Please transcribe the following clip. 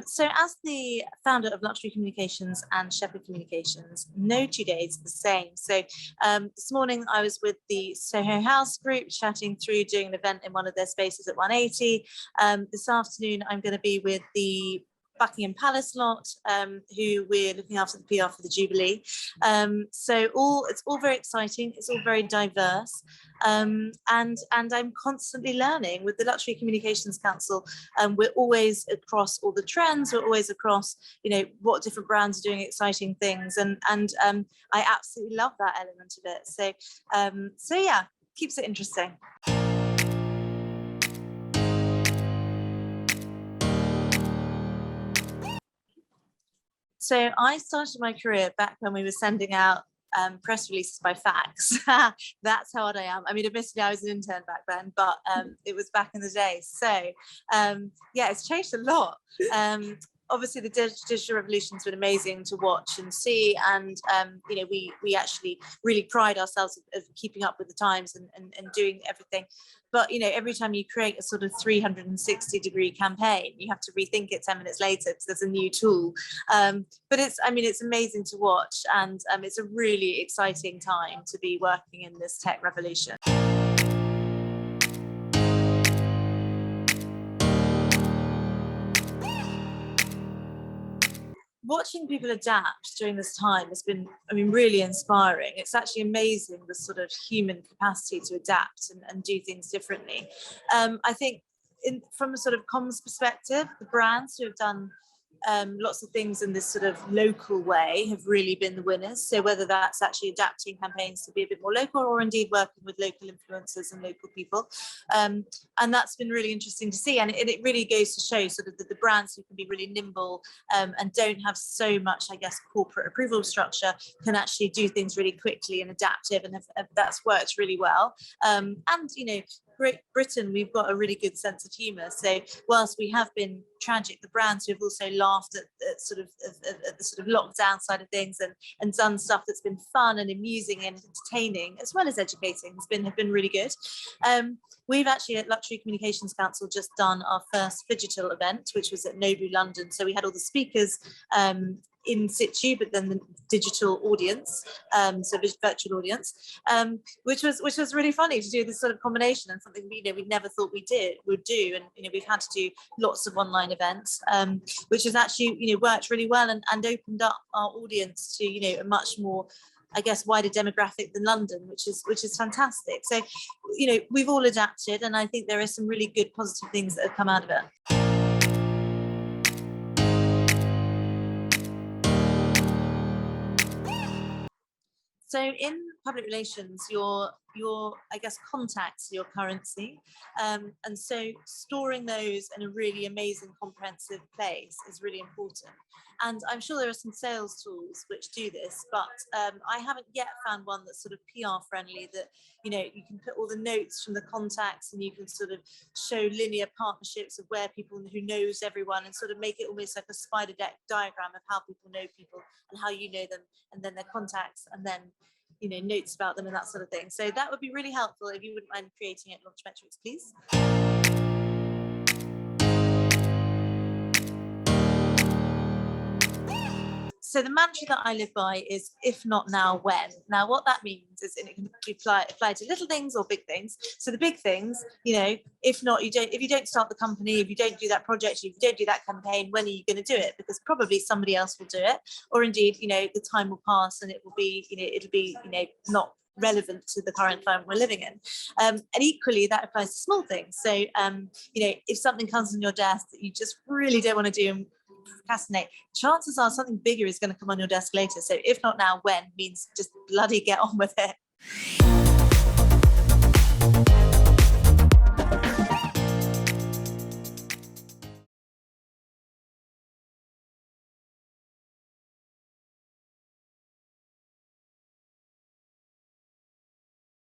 So as the founder of Luxury Communications and Shepherd Communications, no 2 days are the same. So this morning I was with the Soho House group chatting through doing an event in one of their spaces at 180. This afternoon I'm going to be with the Buckingham Palace lot, who we're looking after the PR for the Jubilee. So it's all very exciting. It's all very diverse. And I'm constantly learning with the Luxury Communications Council. We're always across all the trends. We're always across, what different brands are doing exciting things. And I absolutely love that element of it. So yeah, keeps it interesting. So I started my career back when we were sending out press releases by fax. That's how old I am. I mean, admittedly, I was an intern back then, but it was back in the day. So yeah, it's changed a lot. Obviously, the digital revolution's been amazing to watch and see, and we actually really pride ourselves of keeping up with the times and doing everything. But every time you create a sort of 360-degree campaign, you have to rethink it 10 minutes later because there's a new tool. But it's amazing to watch, and it's a really exciting time to be working in this tech revolution. Watching people adapt during this time has been, really inspiring. It's actually amazing, the sort of human capacity to adapt and do things differently. I think from a sort of comms perspective, the brands who have done lots of things in this sort of local way have really been the winners. So whether that's actually adapting campaigns to be a bit more local, or indeed working with local influencers and local people, and that's been really interesting to see. And it really goes to show sort of that the brands who can be really nimble and don't have so much, I guess, corporate approval structure can actually do things really quickly and adaptive, and that's worked really well. And Great Britain, we've got a really good sense of humour. So whilst we have been tragic, the brands who have also laughed at the sort of lockdown side of things and done stuff that's been fun and amusing and entertaining as well as educating have been really good. We've actually at Luxury Communications Council just done our first digital event, which was at Nobu London. So we had all the speakers in situ, but then the digital audience, so virtual audience, which was really funny to do this sort of combination, and something we never thought would do. And we've had to do lots of online events, which has actually worked really well and opened up our audience to a much more, I guess, wider demographic than London, which is fantastic. So we've all adapted, and I think there are some really good positive things that have come out of it. So in public relations, your I guess contacts, your currency, and so storing those in a really amazing comprehensive place is really important. And I'm sure there are some sales tools which do this, but I haven't yet found one that's sort of PR friendly, that you can put all the notes from the contacts, and you can sort of show linear partnerships of where people who knows everyone, and sort of make it almost like a spider diagram of how people know people and how you know them, and then their contacts, and then notes about them and that sort of thing. So that would be really helpful if you wouldn't mind creating it, Launchmetrics, please. So the mantra that I live by is, if not now, when? Now, what that means is, and it can apply to little things or big things. So the big things, if you don't start the company, if you don't do that project, if you don't do that campaign, when are you going to do it? Because probably somebody else will do it, or indeed, the time will pass and it will be, it'll be, not relevant to the current time we're living in. And equally, that applies to small things. So, if something comes on your desk that you just really don't want to do and procrastinate, chances are something bigger is going to come on your desk later. So if not now, when means just bloody get on with it.